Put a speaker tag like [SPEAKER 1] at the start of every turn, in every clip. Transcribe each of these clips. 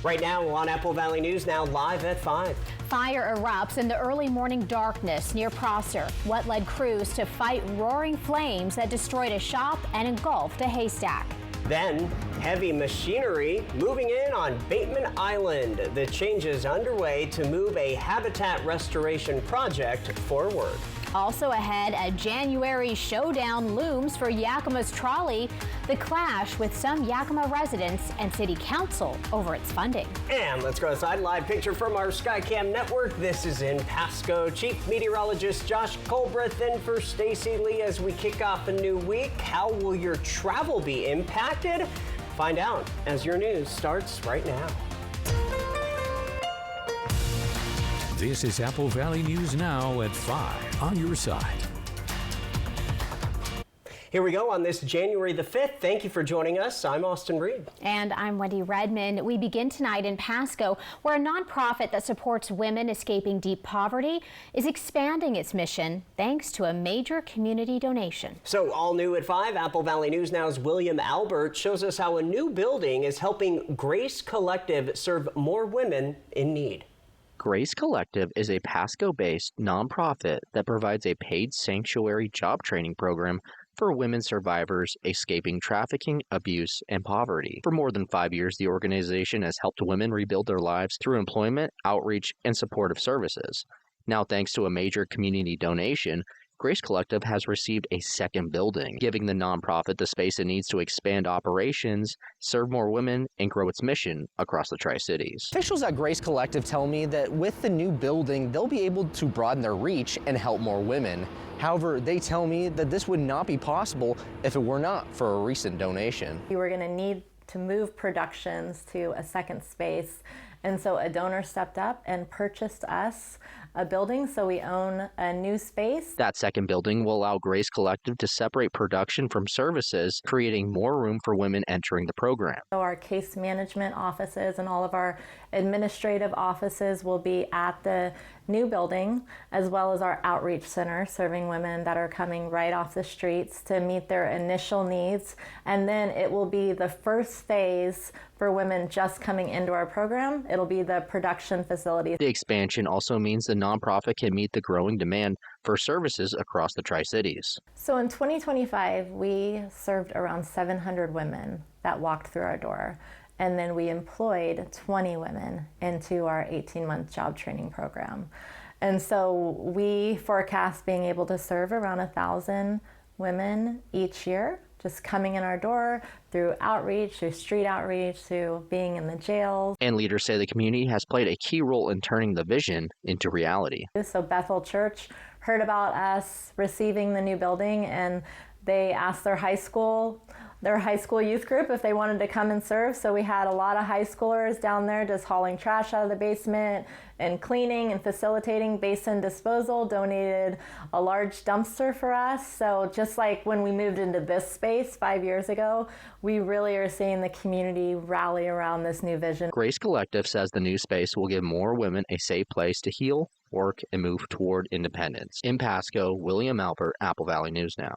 [SPEAKER 1] Right now on Apple Valley News Now, live at 5.
[SPEAKER 2] Fire erupts in the early morning darkness near Prosser. What led crews to fight roaring flames that destroyed a shop and engulfed a haystack.
[SPEAKER 1] Then, heavy machinery moving in on Bateman Island. The changes underway to move a habitat restoration project forward.
[SPEAKER 2] Also ahead, a January showdown looms for Yakima's trolley. The clash with some Yakima residents and city council over its funding.
[SPEAKER 1] And let's go outside. Live picture from our Skycam network. This is in Pasco. Chief Meteorologist Josh Colbreth in for Stacy Lee as we kick off a new week. How will your travel be impacted? Find out as your news starts right now.
[SPEAKER 3] This is Apple Valley News Now at 5 on your side.
[SPEAKER 1] Here we go on this January the 5th. Thank you for joining us. I'm Austin Reed.
[SPEAKER 2] And I'm Wendy Redmond. We begin tonight in Pasco, where a nonprofit that supports women escaping deep poverty is expanding its mission thanks to a major community donation.
[SPEAKER 1] So all new at 5, Apple Valley News Now's William Albert shows us how a new building is helping Grace Collective serve more women in need.
[SPEAKER 4] Grace Collective is a Pasco-based nonprofit that provides a paid sanctuary job training program for women survivors escaping trafficking, abuse, and poverty. For more than 5 years, the organization has helped women rebuild their lives through employment, outreach, and supportive services. Now, thanks to a major community donation, Grace Collective has received a second building, giving the nonprofit the space it needs to expand operations, serve more women, and grow its mission across the Tri-Cities.
[SPEAKER 5] Officials at Grace Collective tell me that with the new building, they'll be able to broaden their reach and help more women. However, they tell me that this would not be possible if it were not for a recent donation.
[SPEAKER 6] We were going to need to move productions to a second space, and so a donor stepped up and purchased us a building, so we own a new space.
[SPEAKER 4] That second building will allow Grace Collective to separate production from services, creating more room for women entering the program.
[SPEAKER 6] So our case management offices and all of our administrative offices will be at the new building, as well as our outreach center serving women that are coming right off the streets to meet their initial needs. And then it will be the first phase for women just coming into our program. It'll be the production facility.
[SPEAKER 4] The expansion also means the nonprofit can meet the growing demand for services across the Tri-Cities.
[SPEAKER 6] So in 2025, we served around 700 women that walked through our door. And then we employed 20 women into our 18-month job training program. And so we forecast being able to serve around 1,000 women each year, just coming in our door through outreach, through street outreach, through being in the jails.
[SPEAKER 4] And leaders say the community has played a key role in turning the vision into reality.
[SPEAKER 6] So Bethel Church heard about us receiving the new building, and they asked their high school youth group if they wanted to come and serve. So we had a lot of high schoolers down there just hauling trash out of the basement and cleaning and facilitating. Basin Disposal donated a large dumpster for us. So just like when we moved into this space 5 years ago, we really are seeing the community rally around this new vision.
[SPEAKER 4] Grace Collective says the new space will give more women a safe place to heal, work, and move toward independence. In Pasco, William Albert, Apple Valley News Now.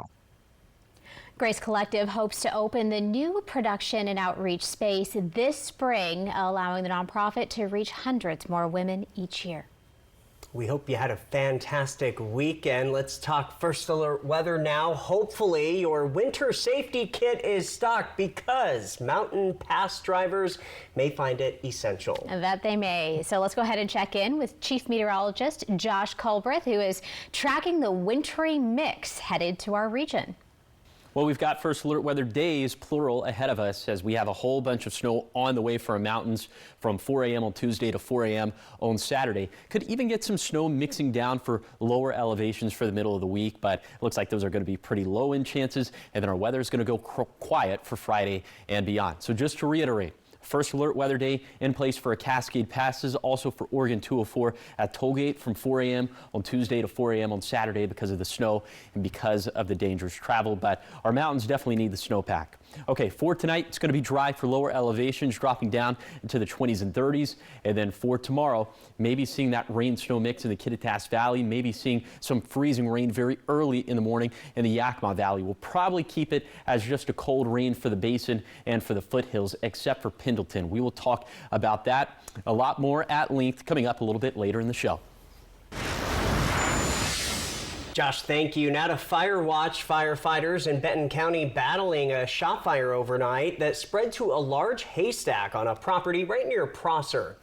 [SPEAKER 2] Grace Collective hopes to open the new production and outreach space this spring, allowing the nonprofit to reach hundreds more women each year.
[SPEAKER 1] We hope you had a fantastic weekend. Let's talk First Alert weather now. Hopefully your winter safety kit is stocked because mountain pass drivers may find it essential.
[SPEAKER 2] That they may. So let's go ahead and check in with Chief Meteorologist Josh Colbreth, who is tracking the wintry mix headed to our region.
[SPEAKER 7] Well, we've got First Alert weather days, plural, ahead of us as we have a whole bunch of snow on the way for our mountains from 4 a.m. on Tuesday to 4 a.m. on Saturday. Could even get some snow mixing down for lower elevations for the middle of the week, but it looks like those are going to be pretty low in chances, and then our weather is going to go quiet for Friday and beyond. So just to reiterate, First Alert weather day in place for Cascade Passes, also for Oregon 204 at Tollgate from 4 a.m. on Tuesday to 4 a.m. on Saturday because of the snow and because of the dangerous travel. But our mountains definitely need the snowpack. Okay, for tonight, it's going to be dry for lower elevations, dropping down into the 20s and 30s. And then for tomorrow, maybe seeing that rain-snow mix in the Kittitas Valley, maybe seeing some freezing rain very early in the morning in the Yakima Valley. We'll probably keep it as just a cold rain for the basin and for the foothills, except for Pendleton. We will talk about that a lot more at length coming up a little bit later in the show.
[SPEAKER 1] Josh, thank you. Now to Fire Watch. Firefighters in Benton County battling a shop fire overnight that spread to a large haystack on a property right near Prosser.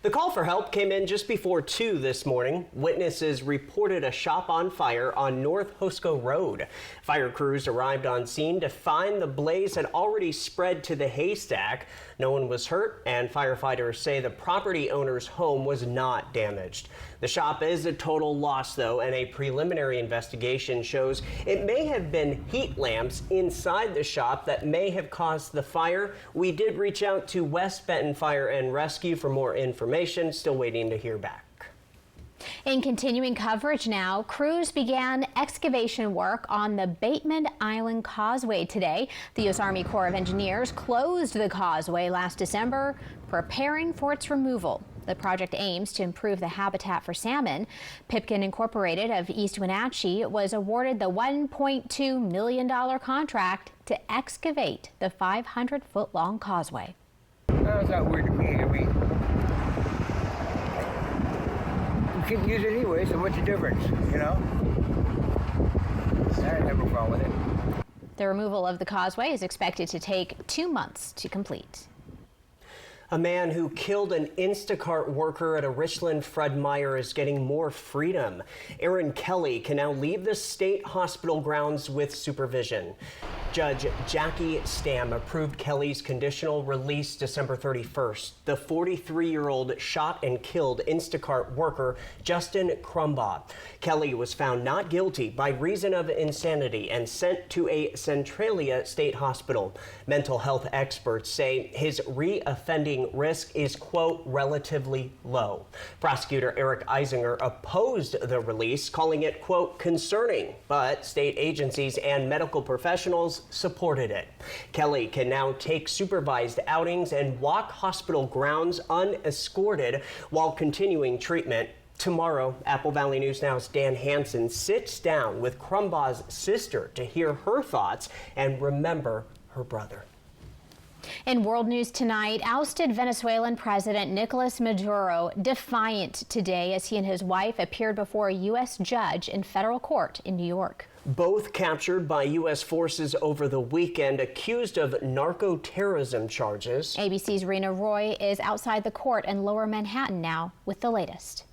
[SPEAKER 1] The call for help came in just before 2 this morning. Witnesses reported a shop on fire on North Hosco Road. Fire crews arrived on scene to find the blaze had already spread to the haystack. No one was hurt, and firefighters say the property owner's home was not damaged. The shop is a total loss, though, and a preliminary investigation shows it may have been heat lamps inside the shop that may have caused the fire. We did reach out to West Benton Fire and Rescue for more information. Still waiting to hear back.
[SPEAKER 2] In continuing coverage now, crews began excavation work on the Bateman Island Causeway today. The U.S. Army Corps of Engineers closed the causeway last December, preparing for its removal. The project aims to improve the habitat for salmon. Pipkin Incorporated of East Wenatchee was awarded the $1.2 million contract to excavate the 500-foot-long causeway.
[SPEAKER 8] Well, it's not weird to me. I mean, you couldn't use it anyway, so what's the difference, you know? I have no problem with it.
[SPEAKER 2] The removal of the causeway is expected to take 2 months to complete.
[SPEAKER 1] A man who killed an Instacart worker at a Richland Fred Meyer is getting more freedom. Aaron Kelly can now leave the state hospital grounds with supervision. Judge Jackie Stam approved Kelly's conditional release December 31st. The 43-year-old shot and killed Instacart worker Justin Crumbaugh. Kelly was found not guilty by reason of insanity and sent to a Centralia State Hospital. Mental health experts say his reoffending risk is, quote, relatively low. Prosecutor Eric Eisinger opposed the release, calling it, quote, concerning, but state agencies and medical professionals supported it. Kelly can now take supervised outings and walk hospital grounds unescorted while continuing treatment. Tomorrow, Apple Valley News Now's Dan Hansen sits down with Crumbaugh's sister to hear her thoughts and remember her brother.
[SPEAKER 2] In world news tonight, ousted Venezuelan President Nicolas Maduro defiant today as he and his wife appeared before a U.S. judge in federal court in New York.
[SPEAKER 1] Both captured by U.S. forces over the weekend, accused of narco-terrorism charges.
[SPEAKER 2] ABC's Rena Roy is outside the court in Lower Manhattan now with the latest.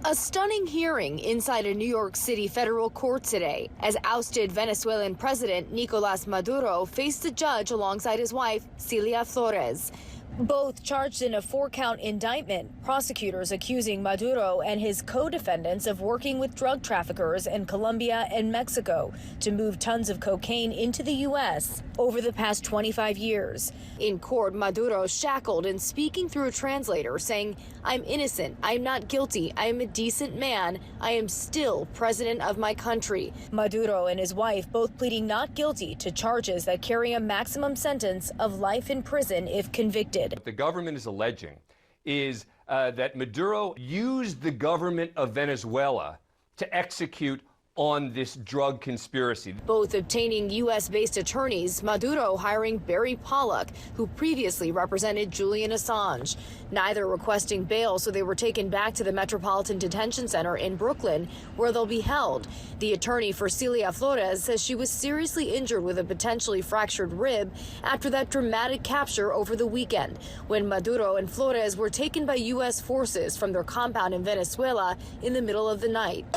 [SPEAKER 9] A stunning hearing inside a New York City federal court today as ousted Venezuelan President Nicolas Maduro faced the judge alongside his wife, Cilia Flores. Both charged in a 4-count indictment, prosecutors accusing Maduro and his co-defendants of working with drug traffickers in Colombia and Mexico to move tons of cocaine into the U.S. over the past 25 years. In court, Maduro shackled and speaking through a translator, saying, "I'm innocent, I'm not guilty, I am a decent man, I am still president of my country." Maduro and his wife both pleading not guilty to charges that carry a maximum sentence of life in prison if convicted.
[SPEAKER 10] What the government is alleging is that Maduro used the government of Venezuela to execute on this drug conspiracy.
[SPEAKER 9] Both obtaining U.S.-based attorneys, Maduro hiring Barry Pollock, who previously represented Julian Assange. Neither requesting bail, so they were taken back to the Metropolitan Detention Center in Brooklyn, where they'll be held. The attorney for Cilia Flores says she was seriously injured with a potentially fractured rib after that dramatic capture over the weekend, when Maduro and Flores were taken by U.S. forces from their compound in Venezuela in the middle of the night.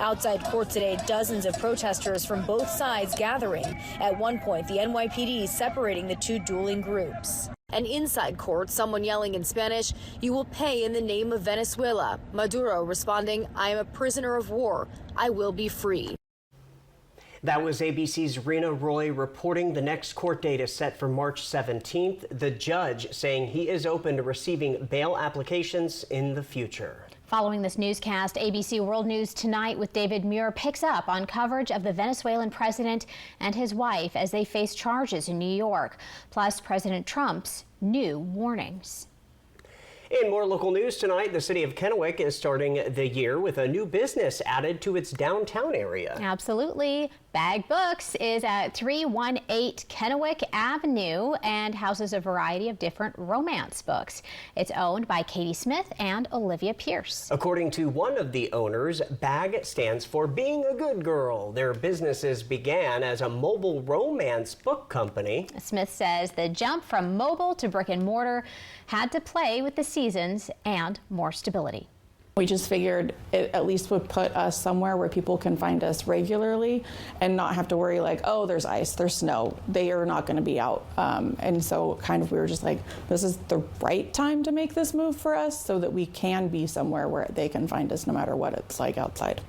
[SPEAKER 9] Outside court today, dozens of protesters from both sides gathering. At one point, the NYPD separating the two dueling groups. And inside court, someone yelling in Spanish, "You will pay in the name of Venezuela." Maduro responding, "I am a prisoner of war. I will be free."
[SPEAKER 1] That was ABC's Rena Roy reporting. The next court date is set for March 17th. The judge saying he is open to receiving bail applications in the future.
[SPEAKER 2] Following this newscast, ABC World News Tonight with David Muir picks up on coverage of the Venezuelan president and his wife as they face charges in New York, plus President Trump's new warnings.
[SPEAKER 1] In more local news tonight, the city of Kennewick is starting the year with a new business added to its downtown area.
[SPEAKER 2] Absolutely. Bag Books is at 318 Kennewick Avenue and houses a variety of different romance books. It's owned by Katie Smith and Olivia Pierce.
[SPEAKER 1] According to one of the owners, BAG stands for Being a Good Girl. Their businesses began as a mobile romance book company.
[SPEAKER 2] Smith says the jump from mobile to brick and mortar had to play with the seasons and more stability.
[SPEAKER 11] We just figured it at least would put us somewhere where people can find us regularly and not have to worry like, oh, there's ice, there's snow, they are not going to be out. And so kind of we were just like, this is the right time to make this move for us so that we can be somewhere where they can find us no matter what it's like outside.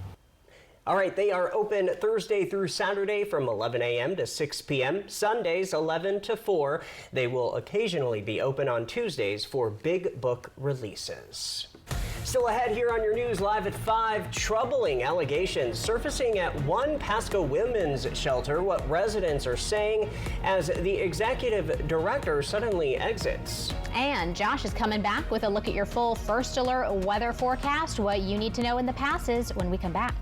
[SPEAKER 1] All right, they are open Thursday through Saturday from 11 a.m. to 6 p.m., Sundays 11 to 4. They will occasionally be open on Tuesdays for big book releases. Still ahead here on your news live at 5, troubling allegations surfacing at one Pasco women's shelter. What residents are saying as the executive director suddenly exits.
[SPEAKER 2] And Josh is coming back with a look at your full First Alert weather forecast, what you need to know in the passes when we come back.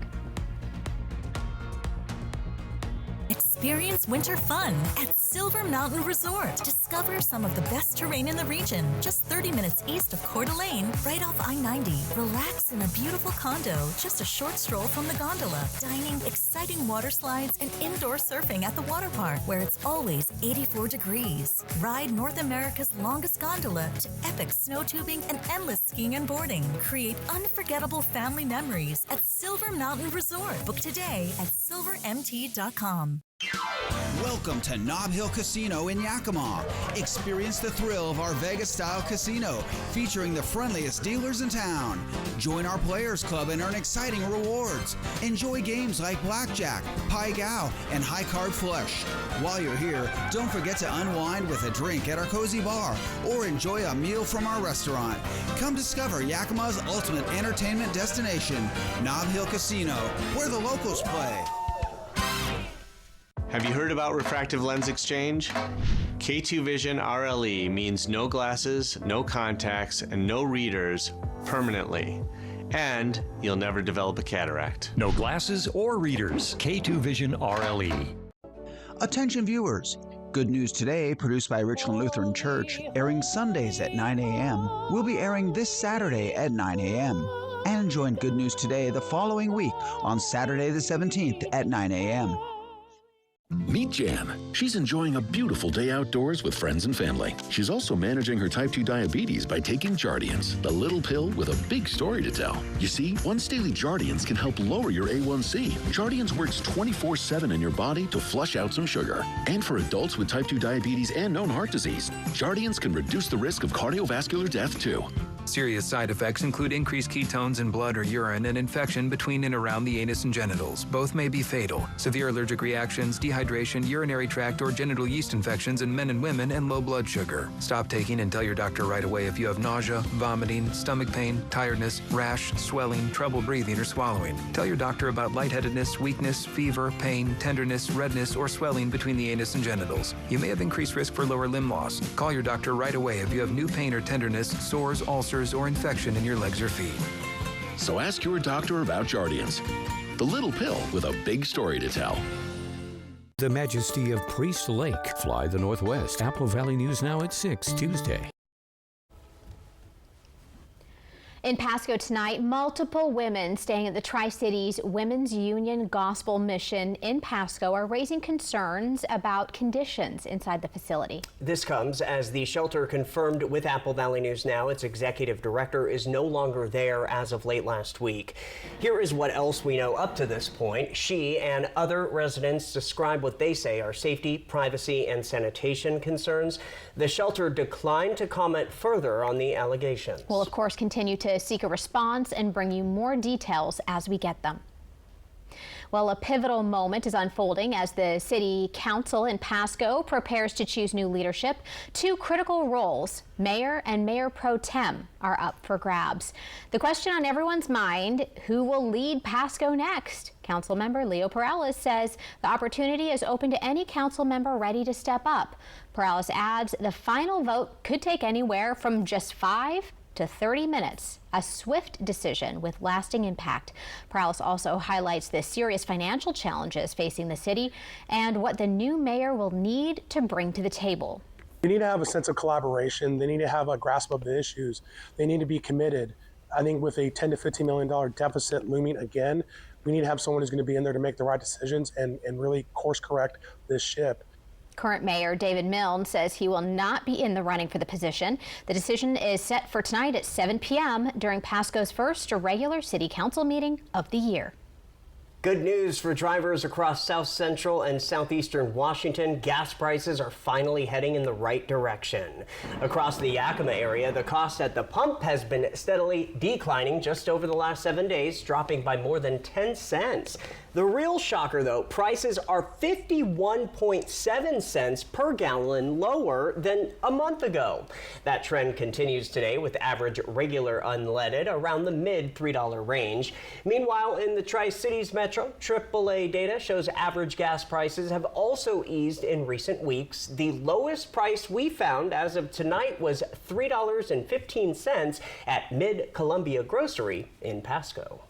[SPEAKER 12] Experience winter fun at Silver Mountain Resort. Discover some of the best terrain in the region, just 30 minutes east of Coeur d'Alene, right off I-90. Relax in a beautiful condo, just a short stroll from the gondola. Dining, exciting water slides, and indoor surfing at the water park, where it's always 84 degrees. Ride North America's longest gondola to epic snow tubing and endless skiing and boarding. Create unforgettable family memories at Silver Mountain Resort. Book today at silvermt.com.
[SPEAKER 13] Welcome to Nob Hill Casino in Yakima. Experience the thrill of our Vegas-style casino, featuring the friendliest dealers in town. Join our Players Club and earn exciting rewards. Enjoy games like Blackjack, Pai Gow, and High Card Flush. While you're here, don't forget to unwind with a drink at our cozy bar or enjoy a meal from our restaurant. Come discover Yakima's ultimate entertainment destination, Nob Hill Casino, where the locals play.
[SPEAKER 14] Have you heard about refractive lens exchange? K2 Vision RLE means no glasses, no contacts, and no readers permanently. And you'll never develop a cataract.
[SPEAKER 15] No glasses or readers. K2 Vision RLE.
[SPEAKER 16] Attention viewers. Good News Today, produced by Richland Lutheran Church, airing Sundays at 9 a.m., will be airing this Saturday at 9 a.m. And join Good News Today the following week on Saturday the 17th at 9 a.m.
[SPEAKER 17] Meet Jan. She's enjoying a beautiful day outdoors with friends and family. She's also managing her type 2 diabetes by taking Jardiance, the little pill with a big story to tell. You see, once daily Jardiance can help lower your A1C. Jardiance works 24/7 in your body to flush out some sugar. And for adults with type 2 diabetes and known heart disease, Jardiance can reduce the risk of cardiovascular death too.
[SPEAKER 18] Serious side effects include increased ketones in blood or urine and infection between and around the anus and genitals. Both may be fatal. Severe allergic reactions, dehydration, urinary tract or genital yeast infections in men and women, and low blood sugar. Stop taking and tell your doctor right away if you have nausea, vomiting, stomach pain, tiredness, rash, swelling, trouble breathing or swallowing. Tell your doctor about lightheadedness, weakness, fever, pain, tenderness, redness, or swelling between the anus and genitals. You may have increased risk for lower limb loss. Call your doctor right away if you have new pain or tenderness, sores, ulcers, or infection in your legs or feet.
[SPEAKER 17] So ask your doctor about Jardiance, the little pill with a big story to tell.
[SPEAKER 3] The Majesty of Priest Lake. Fly the Northwest. Apple Valley News Now at 6 Tuesday.
[SPEAKER 2] In Pasco tonight, multiple women staying at the Tri-Cities Women's Union Gospel Mission in Pasco are raising concerns about conditions inside the facility.
[SPEAKER 1] This comes as the shelter confirmed with Apple Valley News Now its executive director is no longer there as of late last week. Here is what else we know up to this point. She and other residents describe what they say are safety, privacy, and sanitation concerns. The shelter declined to comment further on the allegations.
[SPEAKER 2] We'll, of course, continue to seek a response and bring you more details as we get them. Well, a pivotal moment is unfolding as the City Council in Pasco prepares to choose new leadership. Two critical roles, Mayor and Mayor Pro Tem, are up for grabs. The question on everyone's mind, who will lead Pasco next? Councilmember Leo Perales says the opportunity is open to any council member ready to step up. Perales adds the final vote could take anywhere from just 5 to 30 minutes, a swift decision with lasting impact. Perales also highlights the serious financial challenges facing the city and what the new mayor will need to bring to the table.
[SPEAKER 19] They need to have a sense of collaboration. They need to have a grasp of the issues. They need to be committed. I think with a $10 to $15 million deficit looming again, we need to have someone who's going to be in there to make the right decisions and really course correct this ship.
[SPEAKER 2] Current Mayor David Milne says he will not be in the running for the position. The decision is set for tonight at 7 p.m. during Pasco's first regular City Council meeting of the year.
[SPEAKER 1] Good news for drivers across South Central and Southeastern Washington. Gas prices are finally heading in the right direction. Across the Yakima area, the cost at the pump has been steadily declining just over the last 7 days, dropping by more than 10 cents. The real shocker, though, prices are 51.7 cents per gallon lower than a month ago. That trend continues today with average regular unleaded around the mid $3 range. Meanwhile, in the Tri-Cities Metro, AAA data shows average gas prices have also eased in recent weeks. The lowest price we found as of tonight was $3.15 at Mid-Columbia Grocery in Pasco.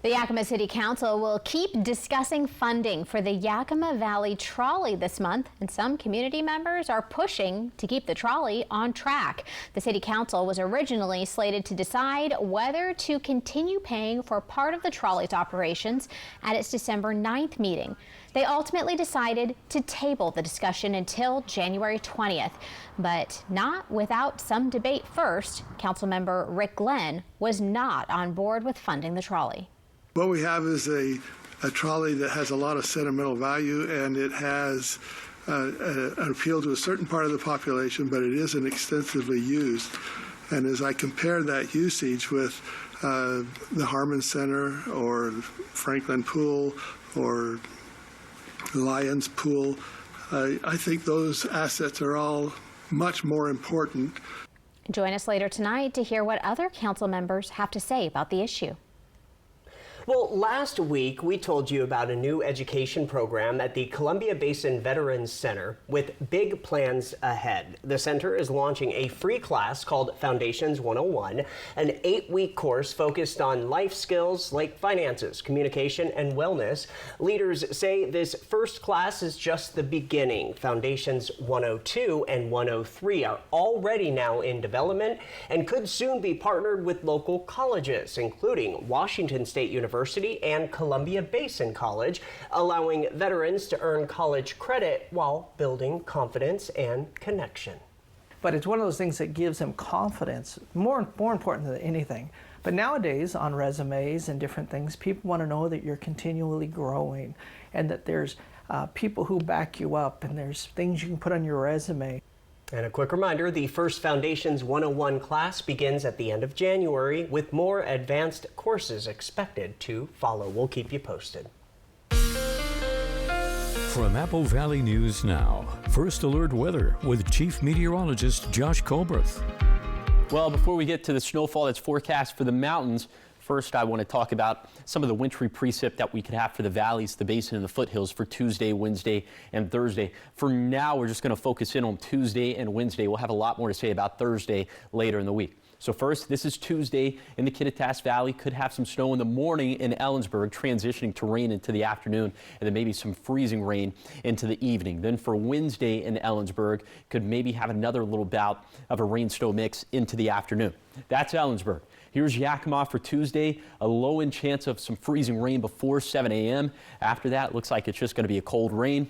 [SPEAKER 2] The Yakima City Council will keep discussing funding for the Yakima Valley Trolley this month, and some community members are pushing to keep the trolley on track. The City Council was originally slated to decide whether to continue paying for part of the trolley's operations at its December 9th meeting. They ultimately decided to table the discussion until January 20th, but not without some debate first. Councilmember Rick Glenn was not on board with funding the trolley.
[SPEAKER 20] What we have is a trolley that has a lot of sentimental value, and it has an appeal to a certain part of the population, but it isn't extensively used. And as I compare that usage with the Harmon Center or Franklin Pool or Lions Pool, I think those assets are all much more important.
[SPEAKER 2] Join us later tonight to hear what other council members have to say about the issue.
[SPEAKER 1] Well, last week we told you about a new education program at the Columbia Basin Veterans Center with big plans ahead. The center is launching a free class called Foundations 101, an 8-week course focused on life skills like finances, communication, and wellness. Leaders say this first class is just the beginning. Foundations 102 and 103 are already now in development and could soon be partnered with local colleges, including Washington State University and Columbia Basin College, allowing veterans to earn college credit while building confidence and connection.
[SPEAKER 21] But it's one of those things that gives them confidence, more important than anything. But nowadays, on resumes and different things, people want to know that you're continually growing and that there's people who back you up and there's things you can put on your resume.
[SPEAKER 1] And a quick reminder, the first Foundations 101 class begins at the end of January with more advanced courses expected to follow. We'll keep you posted.
[SPEAKER 3] From Apple Valley News Now, First Alert Weather with Chief Meteorologist Josh Colbreth.
[SPEAKER 7] Well, before we get to the snowfall that's forecast for the mountains, first, I want to talk about some of the wintry precip that we could have for the valleys, the basin, and the foothills for Tuesday, Wednesday, and Thursday. For now, we're just going to focus in on Tuesday and Wednesday. We'll have a lot more to say about Thursday later in the week. So first, this is Tuesday in the Kittitas Valley. Could have some snow in the morning in Ellensburg, transitioning to rain into the afternoon, and then maybe some freezing rain into the evening. Then for Wednesday in Ellensburg, could maybe have another little bout of a rain-snow mix into the afternoon. That's Ellensburg. Here's Yakima for Tuesday, a low-end chance of some freezing rain before 7 a.m. After that, it looks like it's just going to be a cold rain.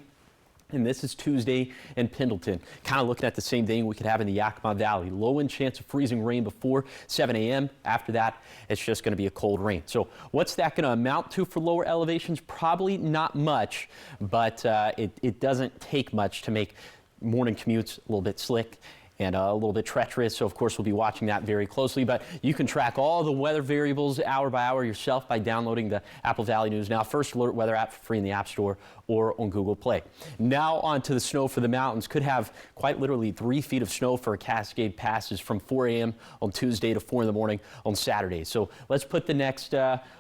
[SPEAKER 7] And this is Tuesday in Pendleton. Kind of looking at the same thing we could have in the Yakima Valley. Low-end chance of freezing rain before 7 a.m. After that, it's just going to be a cold rain. So what's that going to amount to for lower elevations? Probably not much, but it doesn't take much to make morning commutes a little bit slick and a little bit treacherous. So, of course, we'll be watching that very closely. But you can track all the weather variables hour by hour yourself by downloading the Apple Valley News Now First Alert weather app for free in the App Store or on Google Play. Now on to the snow for the mountains. Could have quite literally 3 feet of snow for a Cascade passes from 4 a.m. on Tuesday to 4 in the morning on Saturday. So let's put the next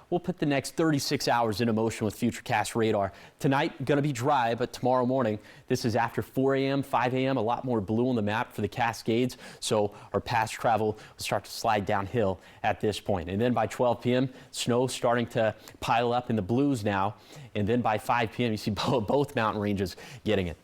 [SPEAKER 7] we'll put the next 36 hours into motion with Futurecast radar. Tonight, going to be dry, but tomorrow morning, this is after 4 a.m., 5 a.m., a lot more blue on the map for the Cascades. So our past travel will start to slide downhill at this point. And then by 12 p.m., snow starting to pile up in the blues now. And then by 5 p.m., you see both mountain ranges getting it.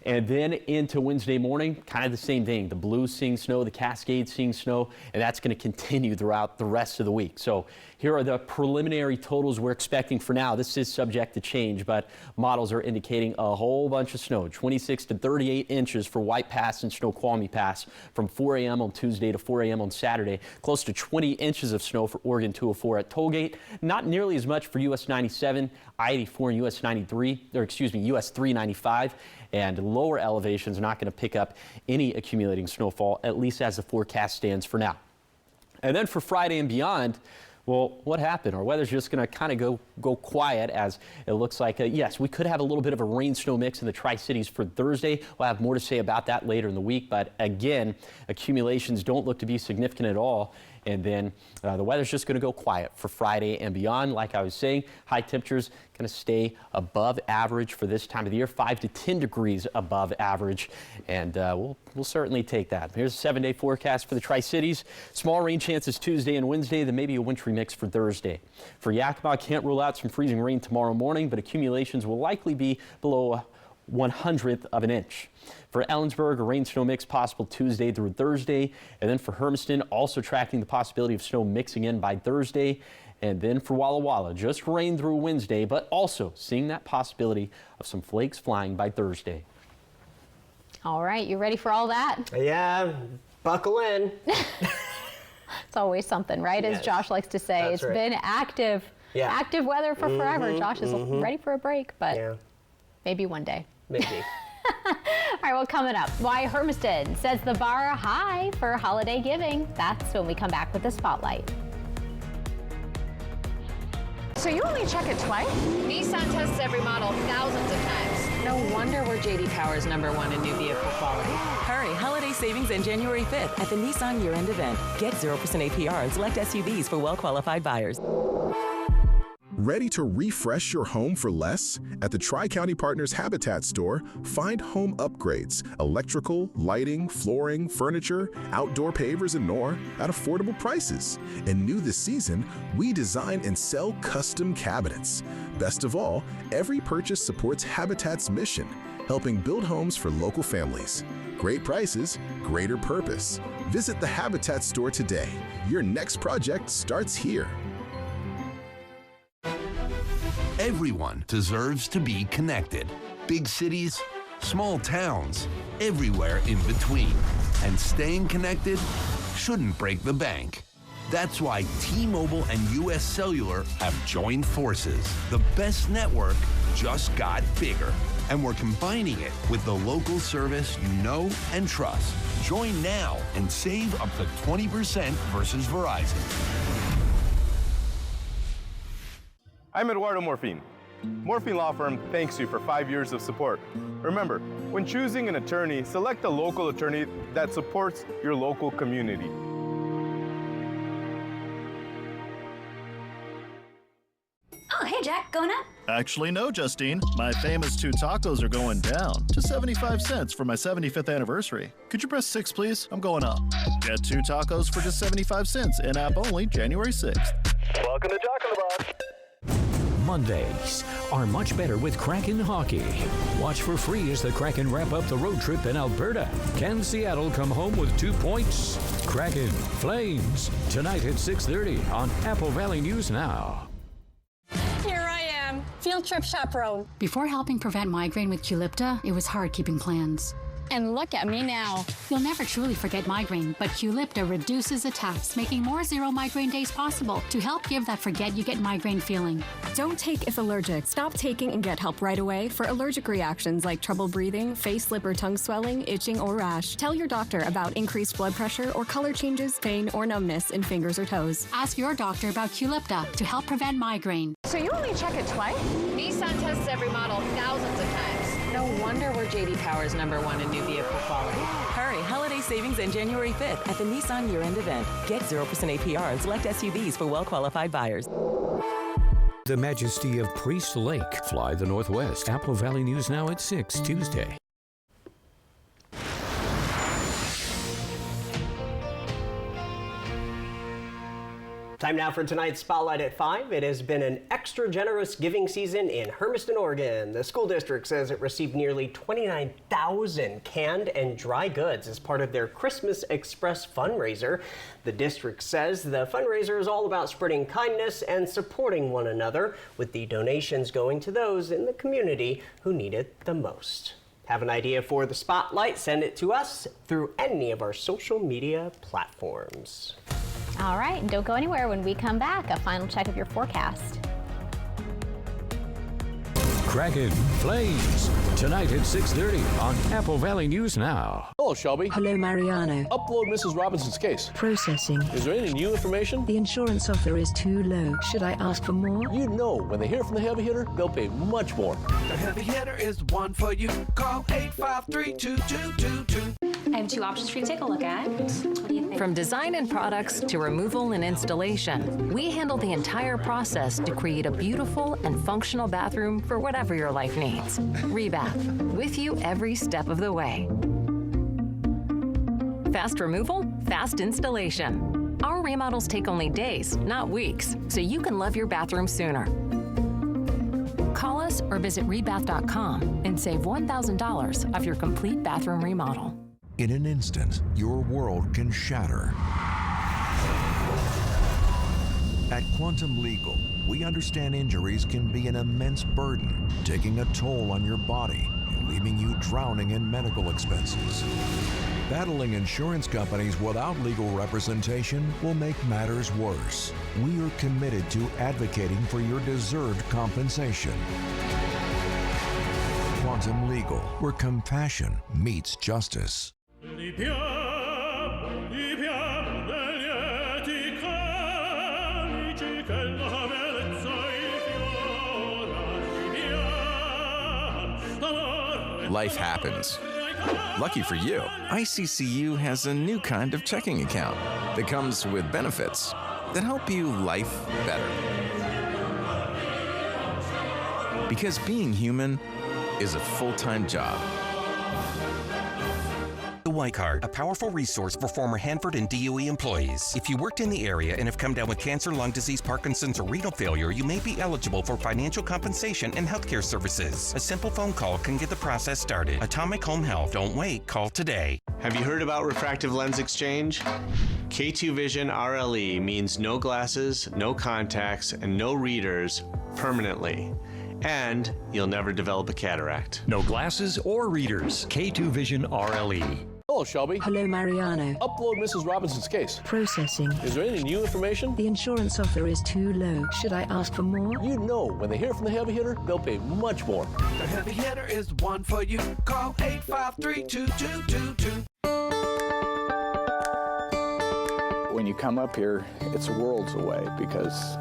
[SPEAKER 7] And then into Wednesday morning, kind of the same thing. The blues seeing snow, the Cascades seeing snow, and that's going to continue throughout the rest of the week. So here are the preliminary totals we're expecting for now. This is subject to change, but models are indicating a whole bunch of snow, 26 to 38 inches for White Pass and Snoqualmie Pass from 4 a.m. on Tuesday to 4 a.m. on Saturday. Close to 20 inches of snow for Oregon 204 at Tollgate. Not nearly as much for US 97, I-84 and US 93, or excuse me, US 395. And lower elevations are not going to pick up any accumulating snowfall, at least as the forecast stands for now. And then for Friday and beyond, well, what happened? Our weather's just going to kind of go quiet, as it looks like, yes, we could have a little bit of a rain-snow mix in the Tri-Cities for Thursday. We'll have more to say about that later in the week. But again, accumulations don't look to be significant at all. And then the weather's just going to go quiet for Friday and beyond. Like I was saying, high temperatures going to stay above average for this time of the year, 5 to 10 degrees above average. And we'll certainly take that. Here's a 7-day forecast for the Tri-Cities. Small rain chances Tuesday and Wednesday, then maybe a wintry mix for Thursday. For Yakima, can't rule out some freezing rain tomorrow morning, but accumulations will likely be below 1/100th of an inch. For Ellensburg, a rain-snow mix possible Tuesday through Thursday. And then for Hermiston, also tracking the possibility of snow mixing in by Thursday. And then for Walla Walla, just rain through Wednesday, but also seeing that possibility of some flakes flying by Thursday.
[SPEAKER 2] All right, you ready for all that?
[SPEAKER 1] Yeah, buckle in.
[SPEAKER 2] It's always something, right? Yes. As Josh likes to say, it's been active weather for forever. Josh is ready for a break, but maybe one day.
[SPEAKER 1] Maybe.
[SPEAKER 2] All right, well, coming up, why Hermiston sets the bar high for holiday giving. That's when we come back with the Spotlight.
[SPEAKER 5] So you only check it twice?
[SPEAKER 22] Nissan tests every model thousands of times.
[SPEAKER 5] No wonder we're J.D. Power's #1 in new vehicle quality.
[SPEAKER 23] Hurry, holiday savings end January 5th at the Nissan year-end event. Get 0% APR on select SUVs for well-qualified buyers.
[SPEAKER 24] Ready to refresh your home for less? At the Tri-County Partners Habitat store, find home upgrades, electrical, lighting, flooring, furniture, outdoor pavers, and more at affordable prices. And new this season, we design and sell custom cabinets. Best of all, every purchase supports Habitat's mission, helping build homes for local families. Great prices, greater purpose. Visit the Habitat store today. Your next project starts here.
[SPEAKER 25] Everyone deserves to be connected. Big cities, small towns, everywhere in between. And staying connected shouldn't break the bank. That's why T-Mobile and US Cellular have joined forces. The best network just got bigger. And we're combining it with the local service you know and trust. Join now and save up to 20% versus Verizon.
[SPEAKER 26] I'm Eduardo Morfin. Morfin Law Firm thanks you for 5 years of support. Remember, when choosing an attorney, select a local attorney that supports your local community.
[SPEAKER 27] Oh, hey, Jack, going up?
[SPEAKER 28] Actually, no, Justine. My famous 2 tacos are going down to 75 cents for my 75th anniversary. Could you press 6, please? I'm going up. Get 2 tacos for just 75 cents, in-app only, January 6th. Welcome to Jack in the Box.
[SPEAKER 3] Mondays are much better with Kraken Hockey. Watch for free as the Kraken wrap up the road trip in Alberta. Can Seattle come home with 2 points? Kraken Flames tonight at 6:30 on Apple Valley News Now.
[SPEAKER 29] Here I am, field trip chaperone.
[SPEAKER 30] Before helping prevent migraine with Qulipta, it was hard keeping plans.
[SPEAKER 4] And look at me now. You'll never truly forget migraine, but Qulipta reduces attacks, making more zero migraine days possible to help give that forget you get migraine feeling.
[SPEAKER 6] Don't take if allergic. Stop taking and get help right away for allergic reactions like trouble breathing, face, lip, or tongue swelling, itching, or rash. Tell your doctor about increased blood pressure or color changes, pain, or numbness in fingers or toes.
[SPEAKER 4] Ask your doctor about Qulipta to help prevent migraine.
[SPEAKER 5] So you only check it twice?
[SPEAKER 22] Nissan tests every model thousands of times.
[SPEAKER 5] No wonder we're J.D. Power's #1 in new vehicle quality.
[SPEAKER 23] Hurry, holiday savings end January 5th at the Nissan year-end event. Get 0% APR on select SUVs for well-qualified buyers.
[SPEAKER 3] The Majesty of Priest Lake. Fly the Northwest. Apple Valley News Now at 6 Tuesday.
[SPEAKER 1] Time now for tonight's Spotlight at 5. It has been an extra generous giving season in Hermiston, Oregon. The school district says it received nearly 29,000 canned and dry goods as part of their Christmas Express fundraiser. The district says the fundraiser is all about spreading kindness and supporting one another, with the donations going to those in the community who need it the most. Have an idea for the Spotlight? Send it to us through any of our social media platforms.
[SPEAKER 2] All right, don't go anywhere. When we come back, a final check of your forecast.
[SPEAKER 3] Kraken Flames, tonight at 6:30 on Apple Valley News Now.
[SPEAKER 8] Hello, Shelby.
[SPEAKER 9] Hello, Mariano.
[SPEAKER 8] Upload Mrs. Robinson's case.
[SPEAKER 9] Processing.
[SPEAKER 8] Is there any new information?
[SPEAKER 9] The insurance offer is too low. Should I ask for more?
[SPEAKER 8] You know, when they hear from the heavy hitter, they'll pay much more.
[SPEAKER 10] The heavy hitter is one for you. Call 853-2222.
[SPEAKER 11] I have 2 options for you to take a look at. What do you think?
[SPEAKER 5] From design and products to removal and installation, we handle the entire process to create a beautiful and functional bathroom for whatever your life needs. Rebath, with you every step of the way. Fast removal, fast installation. Our remodels take only days, not weeks, so you can love your bathroom sooner. Call us or visit rebath.com and save $1,000 off your complete bathroom remodel.
[SPEAKER 12] In an instant, your world can shatter. At Quantum Legal, we understand injuries can be an immense burden, taking a toll on your body and leaving you drowning in medical expenses. Battling insurance companies without legal representation will make matters worse. We are committed to advocating for your deserved compensation. Quantum Legal, where compassion meets justice.
[SPEAKER 13] Life happens. Lucky for you, ICCU has a new kind of checking account that comes with benefits that help you life better. Because being human is a full-time job.
[SPEAKER 14] The White Card, a powerful resource for former Hanford and DOE employees. If you worked in the area and have come down with cancer, lung disease, Parkinson's, or renal failure, you may be eligible for financial compensation and healthcare services. A simple phone call can get the process started. Atomic Home Health. Don't wait. Call today.
[SPEAKER 30] Have you heard about refractive lens exchange? K2 Vision RLE means no glasses, no contacts, and no readers permanently. And you'll never develop a cataract.
[SPEAKER 15] No glasses or readers. K2 Vision RLE.
[SPEAKER 8] Hello, Shelby.
[SPEAKER 9] Hello, Mariano.
[SPEAKER 8] Upload Mrs. Robinson's case.
[SPEAKER 9] Processing.
[SPEAKER 8] Is there any new information?
[SPEAKER 9] The insurance offer is too low. Should I ask for more?
[SPEAKER 8] You know, when they hear from the heavy hitter, they'll pay much more.
[SPEAKER 10] The heavy hitter is one for you. Call 853-2222.
[SPEAKER 31] When you come up here, it's worlds away because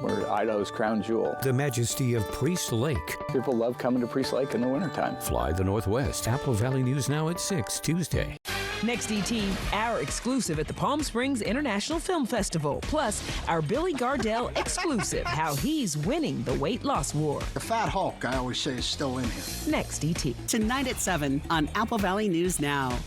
[SPEAKER 31] we're Idaho's crown jewel.
[SPEAKER 3] The Majesty of Priest Lake.
[SPEAKER 31] People love coming to Priest Lake in the wintertime.
[SPEAKER 3] Fly the Northwest. Apple Valley News Now at 6 Tuesday.
[SPEAKER 32] Next ET, our exclusive at the Palm Springs International Film Festival. Plus, our Billy Gardell exclusive, how he's winning the weight loss war.
[SPEAKER 33] The fat Hulk, I always say, is still in here.
[SPEAKER 32] Next ET.
[SPEAKER 34] Tonight at 7 on Apple Valley News Now.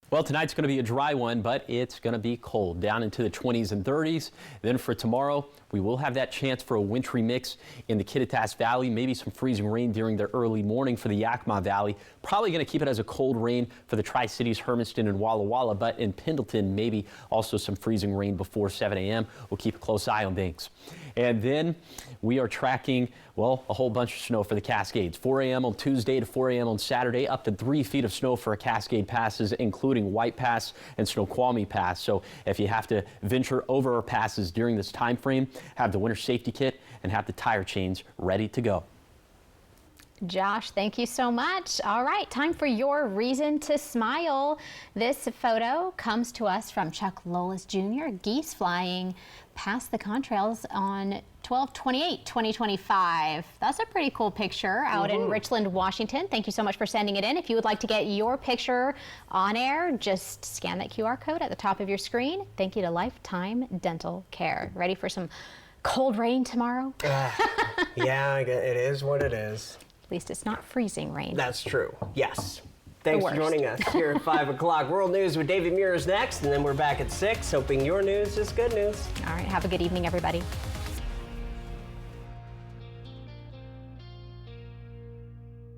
[SPEAKER 7] Well, tonight's going to be a dry one, but it's going to be cold, down into the 20s and 30s. Then for tomorrow, we will have that chance for a wintry mix in the Kittitas Valley, maybe some freezing rain during the early morning for the Yakima Valley. Probably going to keep it as a cold rain for the Tri-Cities, Hermiston, and Walla Walla, but in Pendleton, maybe also some freezing rain before 7 a.m. We'll keep a close eye on things. And then we are tracking, well, a whole bunch of snow for the Cascades. 4 a.m. on Tuesday to 4 a.m. on Saturday, up to 3 feet of snow for Cascade passes, including White Pass and Snoqualmie Pass. So if you have to venture over our passes during this time frame, have the winter safety kit and have the tire chains ready to go.
[SPEAKER 2] Josh, thank you so much. All right, time for your reason to smile. This photo comes to us from Chuck Lolis Jr. Geese flying past the contrails on 12/28/2025. That's a pretty cool picture out in Richland, Washington. Thank you so much for sending it in. If you would like to get your picture on air, just scan that QR code at the top of your screen. Thank you to Lifetime Dental Care. Ready for some cold rain tomorrow?
[SPEAKER 1] Yeah, it is what it is.
[SPEAKER 2] At least it's not freezing rain.
[SPEAKER 1] That's true. Yes. Thanks for joining us here at 5 o'clock. World News with David Muir is next, and then we're back at 6, hoping your news is good news.
[SPEAKER 2] All right, have a good evening, everybody.